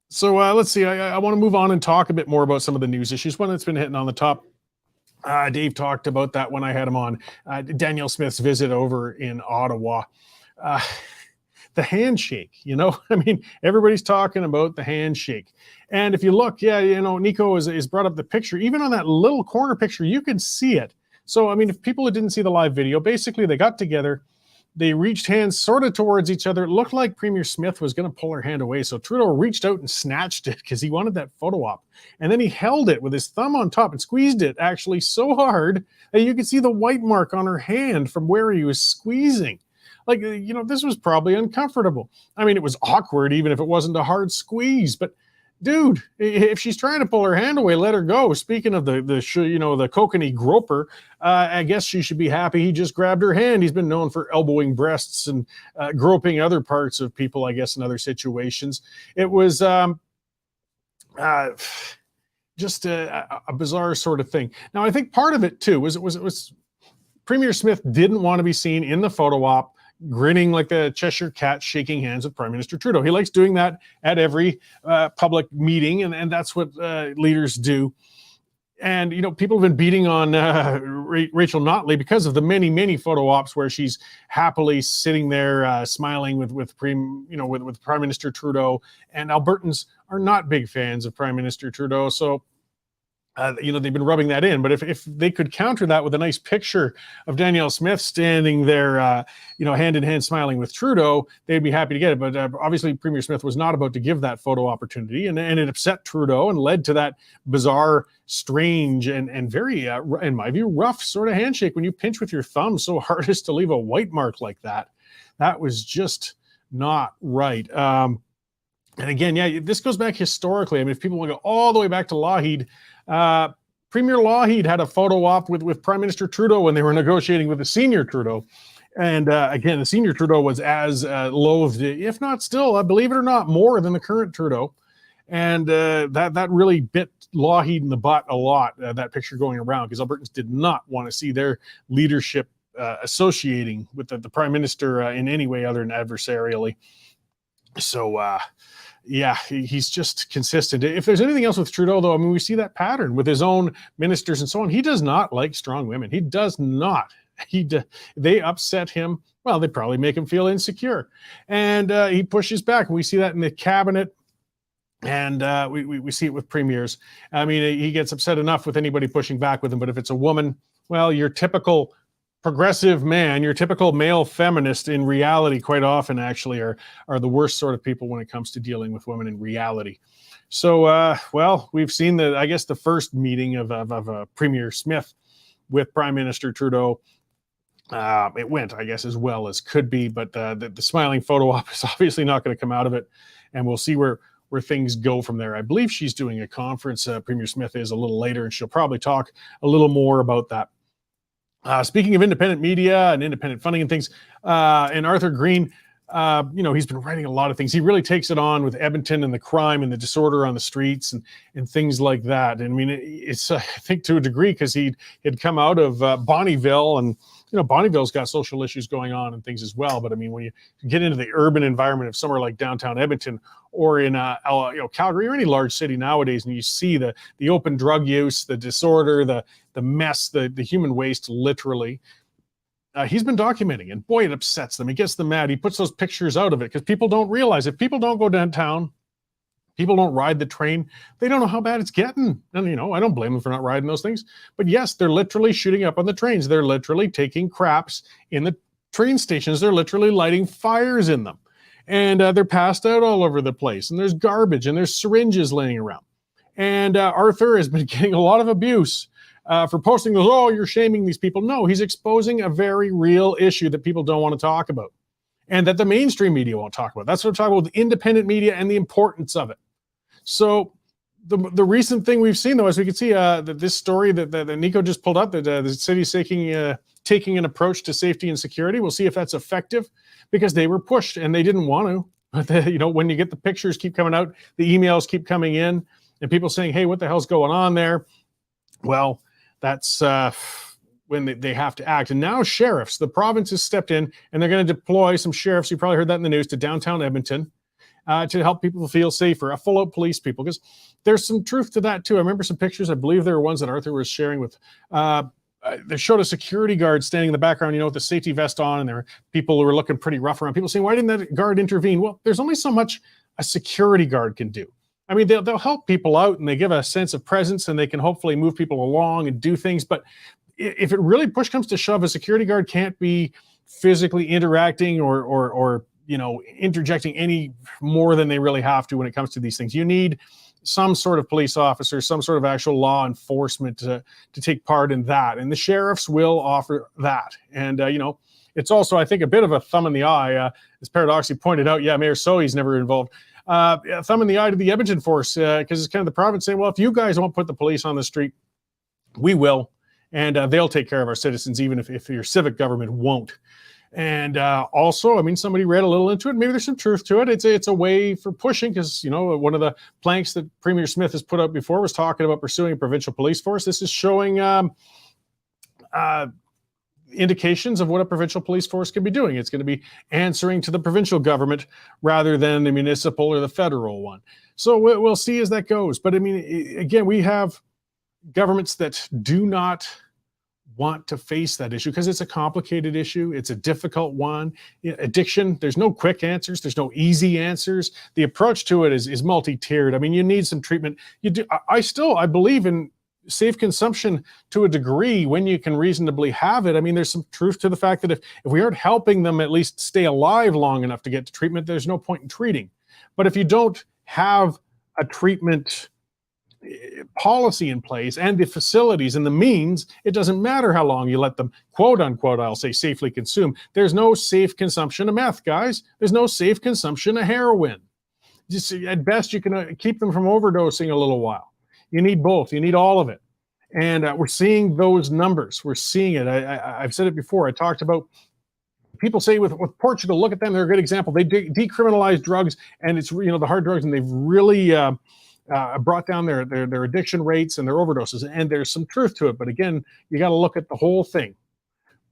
So let's see, I want to move on and talk a bit more about some of the news issues. One that's been hitting on the top. Dave talked about that when I had him on. Danielle Smith's visit over in Ottawa. The handshake, I mean, everybody's talking about the handshake. And if you look, Nico has brought up the picture. Even on that little corner picture, you can see it. So, I mean, if people didn't see the live video, basically they got together. They reached hands sort of towards each other. It looked like Premier Smith was going to pull her hand away. So Trudeau reached out and snatched it because he wanted that photo op. And then he held it with his thumb on top and squeezed it actually so hard that you could see the white mark on her hand from where he was squeezing. Like, this was probably uncomfortable. I mean, it was awkward even if it wasn't a hard squeeze. But dude, if she's trying to pull her hand away, let her go. Speaking of the kokanee groper, I guess she should be happy he just grabbed her hand. He's been known for elbowing breasts and groping other parts of people, I guess, in other situations. It was just a bizarre sort of thing. Now, I think part of it too was Premier Smith didn't want to be seen in the photo op grinning like the Cheshire cat, shaking hands with Prime Minister Trudeau. He likes doing that at every public meeting, and that's what leaders do. And, people have been beating on Rachel Notley because of the many, many photo ops where she's happily sitting there smiling with Prime Minister Trudeau. And Albertans are not big fans of Prime Minister Trudeau. So, they've been rubbing that in. But if they could counter that with a nice picture of Danielle Smith standing there, hand in hand smiling with Trudeau, they'd be happy to get it. But obviously, Premier Smith was not about to give that photo opportunity. And it upset Trudeau and led to that bizarre, strange, and very, in my view, rough sort of handshake when you pinch with your thumb so hard as to leave a white mark like that. That was just not right. And again, this goes back historically. I mean, if people want to go all the way back to Lougheed, Premier Lougheed had a photo op with Prime Minister Trudeau when they were negotiating with the senior Trudeau. And again, the senior Trudeau was as loathed, if not still, believe it or not, more than the current Trudeau. And that really bit Lougheed in the butt a lot, that picture going around, because Albertans did not want to see their leadership associating with the Prime Minister in any way other than adversarially. So, he's just consistent. If there's anything else with Trudeau, though, I mean, we see that pattern with his own ministers and so on. He does not like strong women. He does not. They upset him. Well, they probably make him feel insecure. And he pushes back. We see that in the cabinet. And we see it with premiers. I mean, he gets upset enough with anybody pushing back with him. But if it's a woman, well, your typical progressive man, your typical male feminist in reality quite often actually are the worst sort of people when it comes to dealing with women in reality. So, we've seen the first meeting of Premier Smith with Prime Minister Trudeau. It went, I guess, as well as could be, but the smiling photo op is obviously not going to come out of it. And we'll see where things go from there. I believe she's doing a conference, Premier Smith is, a little later, and she'll probably talk a little more about that. Speaking of independent media and independent funding and things, and Arthur Green, he's been writing a lot of things. He really takes it on with Edmonton and the crime and the disorder on the streets and things like that. And I mean, it's I think to a degree because he had come out of Bonnyville and Bonnyville's got social issues going on and things as well. But I mean, when you get into the urban environment of somewhere like downtown Edmonton or in Calgary or any large city nowadays, and you see the open drug use, the disorder, the mess, the human waste, literally. He's been documenting, and boy, it upsets them. He gets them mad. He puts those pictures out of it because people don't realize if people don't go downtown, people don't ride the train, they don't know how bad it's getting. And, I don't blame them for not riding those things. But yes, they're literally shooting up on the trains. They're literally taking craps in the train stations. They're literally lighting fires in them. And they're passed out all over the place. And there's garbage and there's syringes laying around. And Arthur has been getting a lot of abuse for posting those, oh, you're shaming these people. No, he's exposing a very real issue that people don't want to talk about and that the mainstream media won't talk about. That's what I'm talking about, the independent media and the importance of it. So the recent thing we've seen, though, as we can see, that this story that Nico just pulled up, that the city's taking an approach to safety and security. We'll see if that's effective because they were pushed and they didn't want to. But when you get the pictures keep coming out, the emails keep coming in, and people saying, hey, what the hell's going on there? Well, that's when they have to act. And now sheriffs, the province has stepped in, and they're going to deploy some sheriffs, you probably heard that in the news, to downtown Edmonton to help people feel safer, full-out police people, because there's some truth to that too. I remember some pictures, I believe there were ones that Arthur was sharing with, they showed a security guard standing in the background, with the safety vest on, and there were people who were looking pretty rough around. People saying, why didn't that guard intervene? Well, there's only so much a security guard can do. I mean, they'll help people out and they give a sense of presence and they can hopefully move people along and do things. But if it really push comes to shove, a security guard can't be physically interacting or interjecting any more than they really have to when it comes to these things. You need some sort of police officer, some sort of actual law enforcement to take part in that. And the sheriffs will offer that. And, it's also, I think, a bit of a thumb in the eye, as paradoxically pointed out. Yeah, Mayor Sohi's never involved. A thumb in the eye to the Edmonton force, because it's kind of the province saying, well, if you guys won't put the police on the street, we will. And they'll take care of our citizens, even if your civic government won't. And also, I mean, somebody read a little into it. Maybe there's some truth to it. It's a way for pushing, because, one of the planks that Premier Smith has put up before was talking about pursuing a provincial police force. This is showing indications of what a provincial police force can be doing. It's going to be answering to the provincial government rather than the municipal or the federal one. So we'll see as that goes. But I mean, again, we have governments that do not want to face that issue because it's a complicated issue. It's a difficult one. Addiction, there's no quick answers. There's no easy answers. The approach to it is multi-tiered. I mean, you need some treatment. I believe in safe consumption to a degree when you can reasonably have it. I mean, there's some truth to the fact that if we aren't helping them at least stay alive long enough to get to treatment, there's no point in treating. But if you don't have a treatment policy in place and the facilities and the means, it doesn't matter how long you let them, quote unquote, I'll say, safely consume. There's no safe consumption of meth, guys. There's no safe consumption of heroin. Just at best, you can keep them from overdosing a little while. You need both. You need all of it. And we're seeing those numbers. We're seeing it. I've said it before. I talked about, people say with Portugal, look at them. They're a good example. They decriminalized drugs, and it's, the hard drugs, and they've really brought down their addiction rates and their overdoses. And there's some truth to it. But again, you got to look at the whole thing.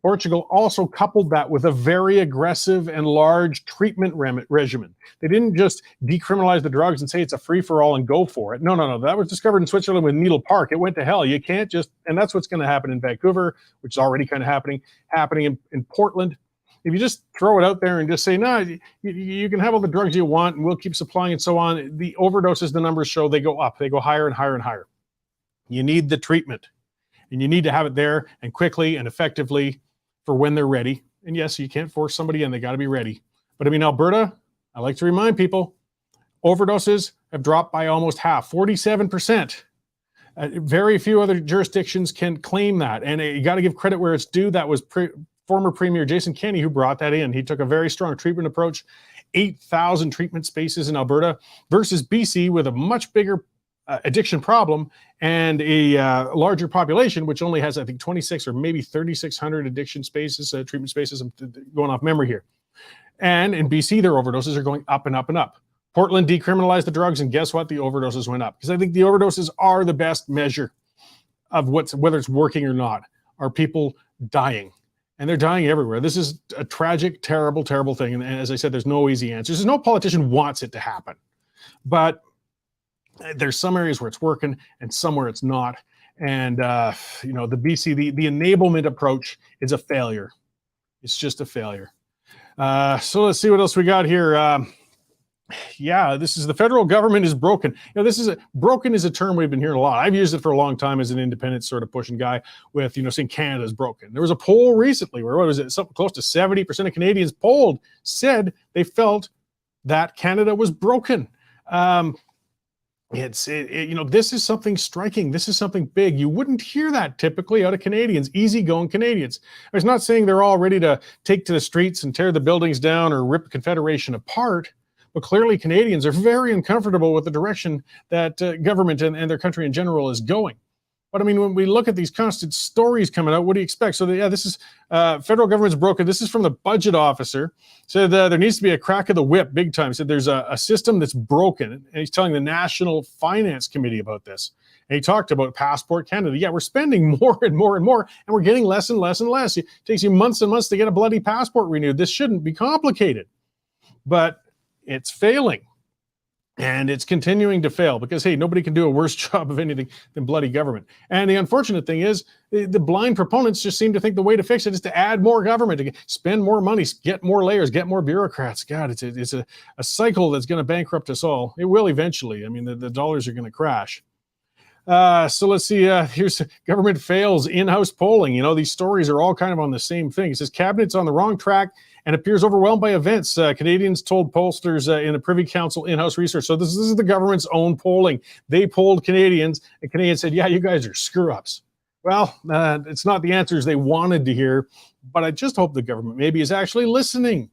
Portugal also coupled that with a very aggressive and large treatment regimen. They didn't just decriminalize the drugs and say it's a free-for-all and go for it. No. That was discovered in Switzerland with Needle Park. It went to hell. You can't just, and that's what's going to happen in Vancouver, which is already kind of happening in Portland. If you just throw it out there and just say, no, you can have all the drugs you want and we'll keep supplying and so on, the overdoses, the numbers show, they go up. They go higher and higher and higher. You need the treatment, and you need to have it there and quickly and effectively for when they're ready. And yes, you can't force somebody in. They got to be ready. But I mean, Alberta, I like to remind people, overdoses have dropped by almost half, 47%. Very few other jurisdictions can claim that. And you got to give credit where it's due. That was former Premier Jason Kenney who brought that in. He took a very strong treatment approach, 8,000 treatment spaces in Alberta versus BC with a much bigger addiction problem and a larger population, which only has, I think, 26 or maybe 3,600 addiction spaces, treatment spaces. I'm going off memory here. And in BC, their overdoses are going up and up and up. Portland decriminalized the drugs, and guess what? The overdoses went up. Because I think the overdoses are the best measure of whether it's working or not. Are people dying? and they're dying everywhere. This is a tragic, terrible, terrible thing. And as I said, there's no easy answers. There's no politician wants it to happen, but there's some areas where it's working and somewhere it's not. And, the BC, the enablement approach is a failure. It's just a failure. So let's see what else we got here. This is the federal government is broken. Broken is a term we've been hearing a lot. I've used it for a long time as an independent sort of pushing guy with, saying Canada's broken. There was a poll recently where, what was it? Something close to 70% of Canadians polled said they felt that Canada was broken. This is something striking. This is something big. You wouldn't hear that typically out of Canadians, easygoing Canadians. I was not saying they're all ready to take to the streets and tear the buildings down or rip the Confederation apart, but clearly Canadians are very uncomfortable with the direction that government and their country in general is going. But I mean, when we look at these constant stories coming out, what do you expect? So this is federal government's broken. This is from the budget officer. Said there needs to be a crack of the whip big time. Said there's a system that's broken. And he's telling the National Finance Committee about this. And he talked about Passport Canada. Yeah, we're spending more and more and more, and we're getting less and less and less. It takes you months and months to get a bloody passport renewed. This shouldn't be complicated. But it's failing. And it's continuing to fail because, hey, nobody can do a worse job of anything than bloody government. And the unfortunate thing is the blind proponents just seem to think the way to fix it is to add more government, to spend more money, get more layers, get more bureaucrats. God, it's a cycle that's going to bankrupt us all. It will eventually. I mean, the dollars are going to crash. So let's see. Here's government fails in-house polling. These stories are all kind of on the same thing. It says cabinet's on the wrong track and appears overwhelmed by events. Canadians told pollsters in a Privy Council in-house research. So this is the government's own polling. They polled Canadians, and Canadians said, yeah, you guys are screw-ups. Well, it's not the answers they wanted to hear, but I just hope the government maybe is actually listening.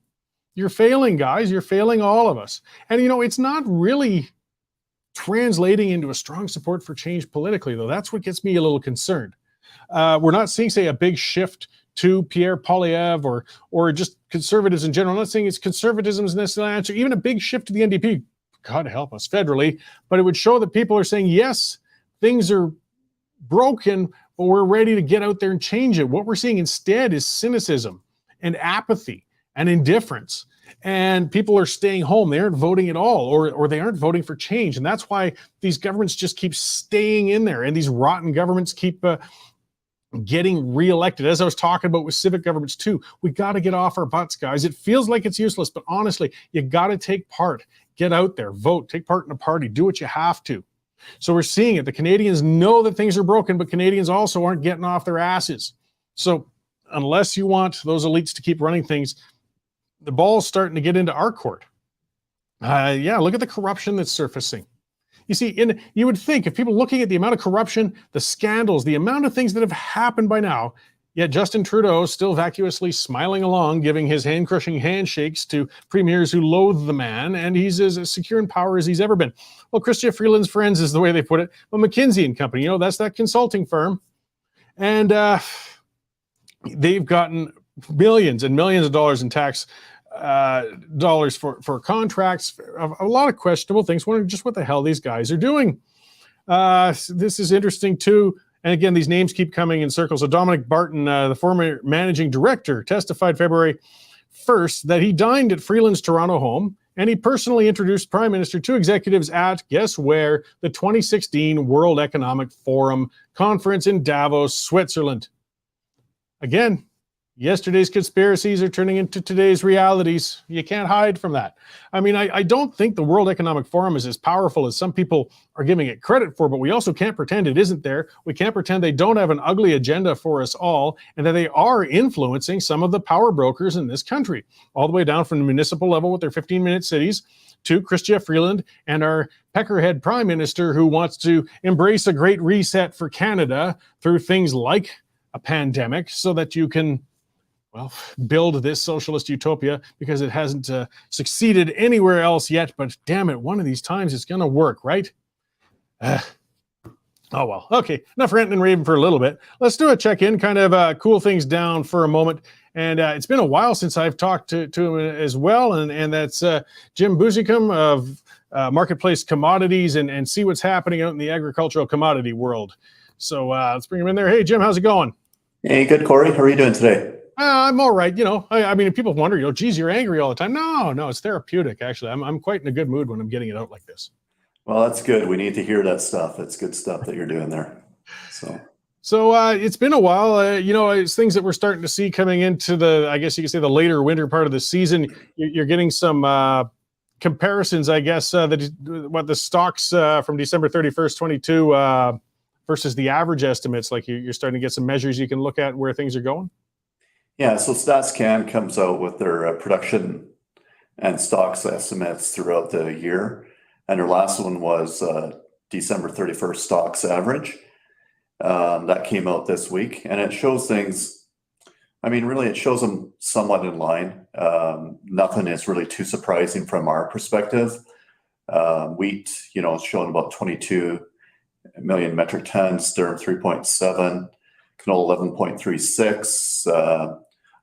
You're failing, guys. You're failing all of us. And, it's not really translating into a strong support for change politically, though. That's what gets me a little concerned. We're not seeing, say, a big shift to Pierre Poilievre or just conservatives in general. I'm not saying it's conservatism is necessarily the answer, even a big shift to the NDP, God help us, federally, but it would show that people are saying, yes, things are broken, but we're ready to get out there and change it. What we're seeing instead is cynicism and apathy and indifference. And people are staying home. They aren't voting at all, or they aren't voting for change. And that's why these governments just keep staying in there. And these rotten governments keep getting reelected. As I was talking about with civic governments too, we got to get off our butts, guys. It feels like it's useless, but honestly, you got to take part. Get out there, vote, take part in a party, do what you have to. So we're seeing it. The Canadians know that things are broken, but Canadians also aren't getting off their asses. So unless you want those elites to keep running things, the ball's starting to get into our court. Look at the corruption that's surfacing. You see, you would think if people looking at the amount of corruption, the scandals, the amount of things that have happened by now, yet Justin Trudeau still vacuously smiling along, giving his hand-crushing handshakes to premiers who loathe the man, and he's as secure in power as he's ever been. Well, Chrystia Freeland's friends is the way they put it. Well, McKinsey and Company, that's that consulting firm. And they've gotten millions and millions of dollars in tax dollars for contracts, a lot of questionable things. Wondering just what the hell these guys are doing. This is interesting too. And again, these names keep coming in circles. So Dominic Barton, the former managing director, testified February 1st that he dined at Freeland's Toronto home and he personally introduced Prime Minister to executives at, guess where, the 2016 World Economic Forum conference in Davos, Switzerland. Again, yesterday's conspiracies are turning into today's realities. You can't hide from that. I mean, I don't think the World Economic Forum is as powerful as some people are giving it credit for, but we also can't pretend it isn't there. We can't pretend they don't have an ugly agenda for us all, and that they are influencing some of the power brokers in this country, all the way down from the municipal level with their 15-minute cities to Chrystia Freeland and our peckerhead prime minister who wants to embrace a great reset for Canada through things like a pandemic so that you can build this socialist utopia because it hasn't succeeded anywhere else yet. But damn it, one of these times it's going to work, right? Oh, well. Okay, enough ranting and raving for a little bit. Let's do a check-in, kind of cool things down for a moment. And it's been a while since I've talked to him as well. And that's Jim Buzicum of Marketplace Commodities and see what's happening out in the agricultural commodity world. So let's bring him in there. Hey, Jim, how's it going? Hey, good, Cory. How are you doing today? I'm all right. I mean, people wonder, geez, you're angry all the time. No, it's therapeutic. Actually, I'm quite in a good mood when I'm getting it out like this. Well, that's good. We need to hear that stuff. It's good stuff that you're doing there. So it's been a while. It's things that we're starting to see coming into I guess you could say the later winter part of the season. You're getting some comparisons, I guess, what the stocks from December 31st, 22 versus the average estimates. Like you're starting to get some measures you can look at where things are going. Yeah, so StatsCan comes out with their production and stocks estimates throughout the year. And their last one was December 31st stocks average. That came out this week. And it shows things, really it shows them somewhat in line. Nothing is really too surprising from our perspective. Wheat, is showing about 22 million metric tons, durum 3.7, canola 11.36,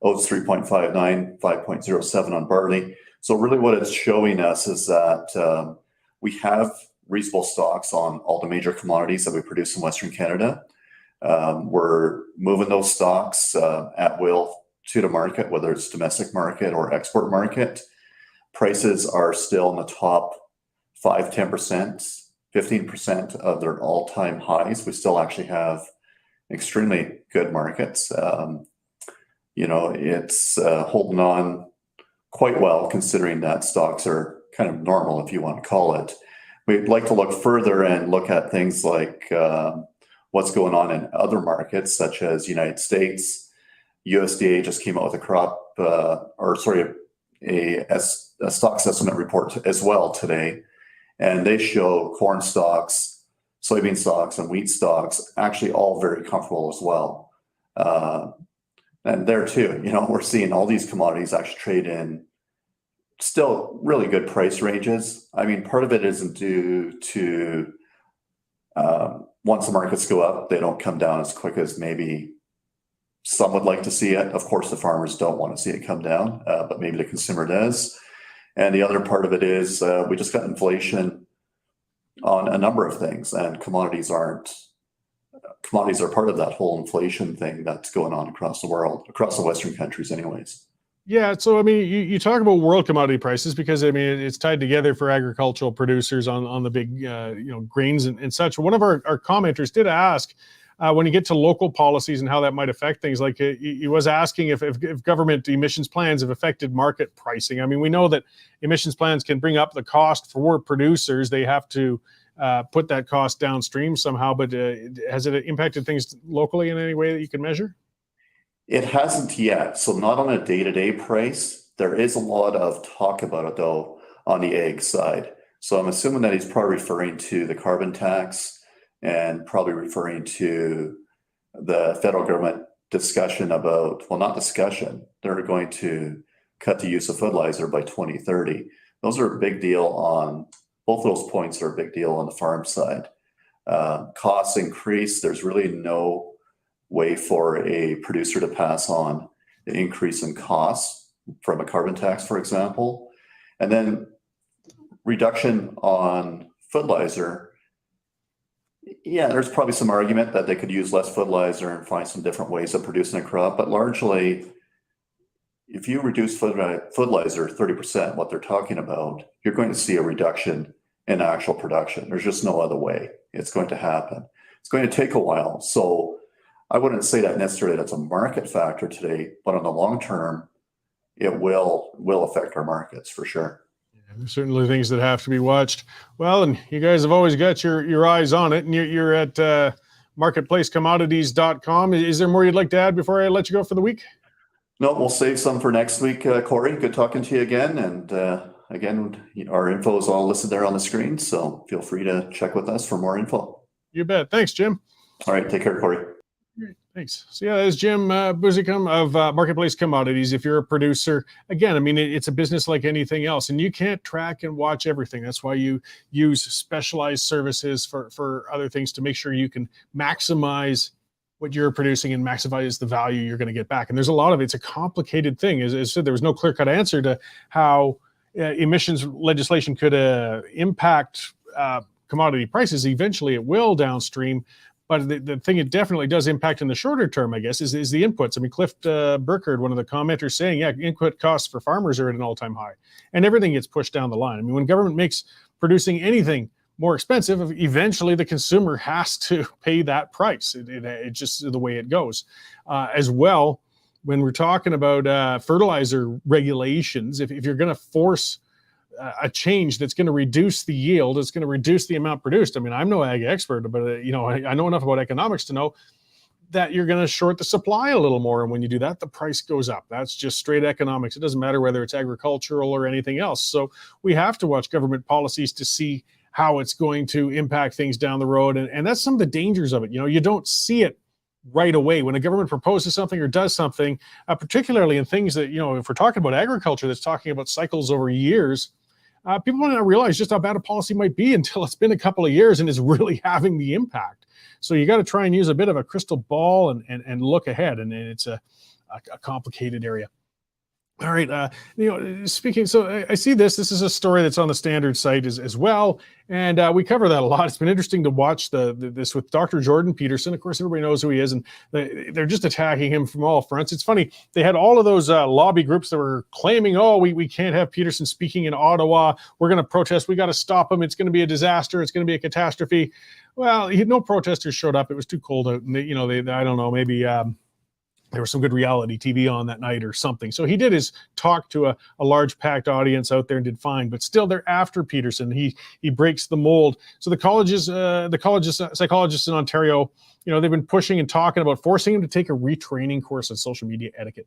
oats 3.59, 5.07 on barley. So really what it's showing us is that we have reasonable stocks on all the major commodities that we produce in Western Canada. We're moving those stocks at will to the market, whether it's domestic market or export market. Prices are still in the top 5, 10%, 15% of their all-time highs. We still actually have extremely good markets. It's holding on quite well considering that stocks are kind of normal, if you want to call it. We'd like to look further and look at things like what's going on in other markets, such as United States. USDA just came out with a stocks estimate report as well today. And they show corn stocks, soybean stocks, and wheat stocks actually all very comfortable as well. And there too, we're seeing all these commodities actually trade in still really good price ranges. Part of it isn't due to once the markets go up, they don't come down as quick as maybe some would like to see it. Of course, the farmers don't want to see it come down, but maybe the consumer does. And the other part of it is we just got inflation on a number of things, and commodities are part of that whole inflation thing that's going on across the world, across the Western countries anyways. Yeah. So, you talk about world commodity prices because, it's tied together for agricultural producers on the big, grains and such. One of our commenters did ask when you get to local policies and how that might affect things, like he was asking if government emissions plans have affected market pricing. We know that emissions plans can bring up the cost for producers. They have to put that cost downstream somehow, but has it impacted things locally in any way that you can measure? It hasn't yet. So not on a day-to-day price. There is a lot of talk about it though on the ag side. So I'm assuming that he's probably referring to the carbon tax and probably referring to the federal government discussion about, well, not discussion, they're going to cut the use of fertilizer by 2030. Those are a big deal on, both of those points are a big deal on the farm side. Costs increase. There's really no way for a producer to pass on the increase in costs from a carbon tax, for example. And then reduction on fertilizer. Yeah, there's probably some argument that they could use less fertilizer and find some different ways of producing a crop. But largely, if you reduce fertilizer 30%, what they're talking about, you're going to see a reduction in actual production. There's just no other way. It's going to happen. It's going to take a while. So I wouldn't say that necessarily that's a market factor today, but on the long term, it will affect our markets for sure. Yeah, there's certainly things that have to be watched. Well, and you guys have always got your eyes on it, and you're at marketplacecommodities.com. Is there more you'd like to add before I let you go for the week? No, we'll save some for next week, Cory. Good talking to you again. And again, our info is all listed there on the screen, so feel free to check with us for more info. You bet. Thanks, Jim. All right, take care, Cory. Thanks. So yeah, there's Jim Buzicum of Marketplace Commodities. If you're a producer, again, it's a business like anything else, and you can't track and watch everything. That's why you use specialized services for other things to make sure you can maximize what you're producing and maximize the value you're going to get back. And there's a lot of it's a complicated thing. As I said, there was no clear-cut answer to how emissions legislation could impact commodity prices. Eventually, it will downstream. But the thing it definitely does impact in the shorter term, I guess, is the inputs. I mean, Cliff Burkhardt, one of the commenters, saying, yeah, input costs for farmers are at an all-time high, and everything gets pushed down the line. I mean, when government makes producing anything more expensive, eventually the consumer has to pay that price. It's just the way it goes. As well, when we're talking about fertilizer regulations, if you're going to force a change that's going to reduce the yield, it's going to reduce the amount produced. I mean, I'm no ag expert, but I know enough about economics to know that you're going to short the supply a little more. And when you do that, the price goes up. That's just straight economics. It doesn't matter whether it's agricultural or anything else. So we have to watch government policies to see how it's going to impact things down the road. And that's some of the dangers of it. You don't see it right away when a government proposes something or does something, particularly in things that, if we're talking about agriculture, that's talking about cycles over years, people don't realize just how bad a policy might be until it's been a couple of years and is really having the impact. So you got to try and use a bit of a crystal ball and look ahead. And it's a complicated area. All right. Speaking, so I see this is a story that's on the Standard site as well. And we cover that a lot. It's been interesting to watch this with Dr. Jordan Peterson. Of course, everybody knows who he is, and they're just attacking him from all fronts. It's funny. They had all of those lobby groups that were claiming, we can't have Peterson speaking in Ottawa. We're going to protest. We got to stop him. It's going to be a disaster. It's going to be a catastrophe. Well, no protesters showed up. It was too cold out. And I don't know, maybe there was some good reality TV on that night or something. So he did his talk to a large packed audience out there and did fine, but still they're after Peterson. He breaks the mold. So the colleges, psychologists in Ontario, they've been pushing and talking about forcing him to take a retraining course on social media etiquette.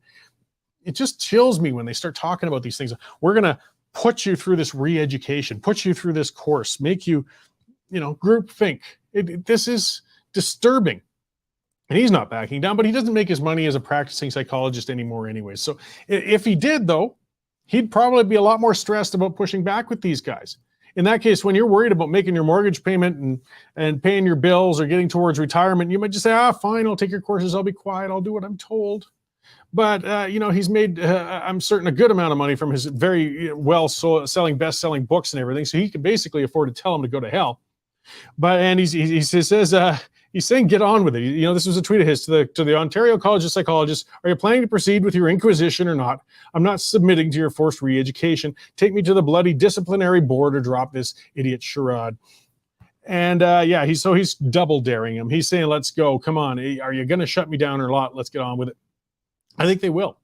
It just chills me when they start talking about these things. We're going to put you through this re-education, put you through this course, make you, group think. This is disturbing. And he's not backing down, but he doesn't make his money as a practicing psychologist anymore anyway. So if he did, though, he'd probably be a lot more stressed about pushing back with these guys. In that case, when you're worried about making your mortgage payment and paying your bills or getting towards retirement, you might just say, fine, I'll take your courses. I'll be quiet. I'll do what I'm told. But, he's made, I'm certain, a good amount of money from his very selling, best-selling books and everything. So he can basically afford to tell him to go to hell. And he says, he's saying, get on with it. This was a tweet of his to the Ontario College of Psychologists. Are you planning to proceed with your inquisition or not? I'm not submitting to your forced re-education. Take me to the bloody disciplinary board or drop this idiot charade. And he's double daring him. He's saying, let's go. Come on. Are you going to shut me down or not? Let's get on with it. I think they will.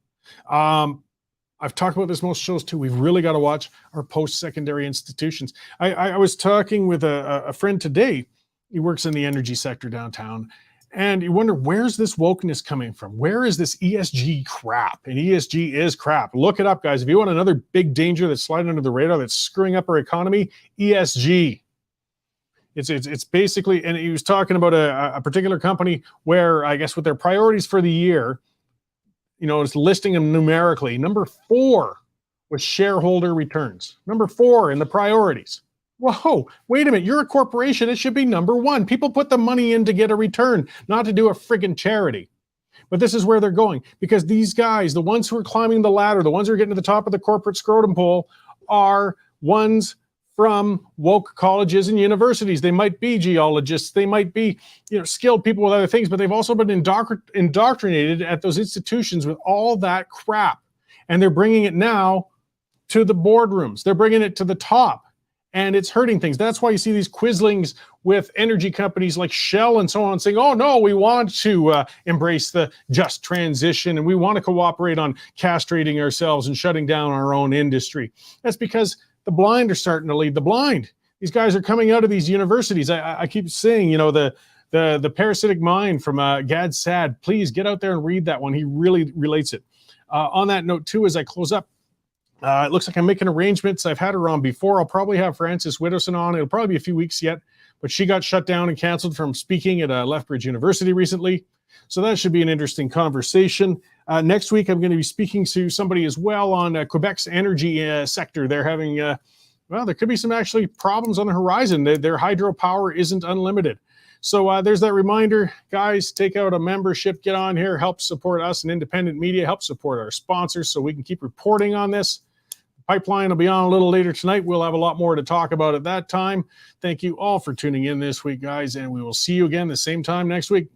I've talked about this most shows too. We've really got to watch our post-secondary institutions. I was talking with a friend today. He works in the energy sector downtown. And you wonder, where's this wokeness coming from? Where is this ESG crap? And ESG is crap. Look it up, guys. If you want another big danger that's sliding under the radar, that's screwing up our economy, ESG. It's basically, and he was talking about a particular company where, I guess, with their priorities for the year, it's listing them numerically. Number 4 was shareholder returns. Number 4 in the priorities. Whoa, wait a minute. You're a corporation. It should be number 1. People put the money in to get a return, not to do a friggin' charity. But this is where they're going, because these guys, the ones who are climbing the ladder, the ones who are getting to the top of the corporate scrotum pole, are ones from woke colleges and universities. They might be geologists. They might be, skilled people with other things, but they've also been indoctrinated at those institutions with all that crap. And they're bringing it now to the boardrooms. They're bringing it to the top, and it's hurting things. That's why you see these quizzlings with energy companies like Shell and so on saying, oh no, we want to embrace the just transition and we want to cooperate on castrating ourselves and shutting down our own industry. That's because the blind are starting to lead the blind. These guys are coming out of these universities. I keep saying, the parasitic mind from Gad Saad. Please get out there and read that one. He really relates it. On that note, too, as I close up, it looks like I'm making arrangements. I've had her on before. I'll probably have Frances Widdowson on. It'll probably be a few weeks yet, but she got shut down and canceled from speaking at Lethbridge University recently. So that should be an interesting conversation. Next week, I'm going to be speaking to somebody as well on Quebec's energy sector. They're having, there could be some actually problems on the horizon. Their hydropower isn't unlimited. So there's that reminder. Guys, take out a membership, get on here, help support us and independent media, help support our sponsors so we can keep reporting on this. Pipeline will be on a little later tonight. We'll have a lot more to talk about at that time. Thank you all for tuning in this week, guys, and we will see you again the same time next week.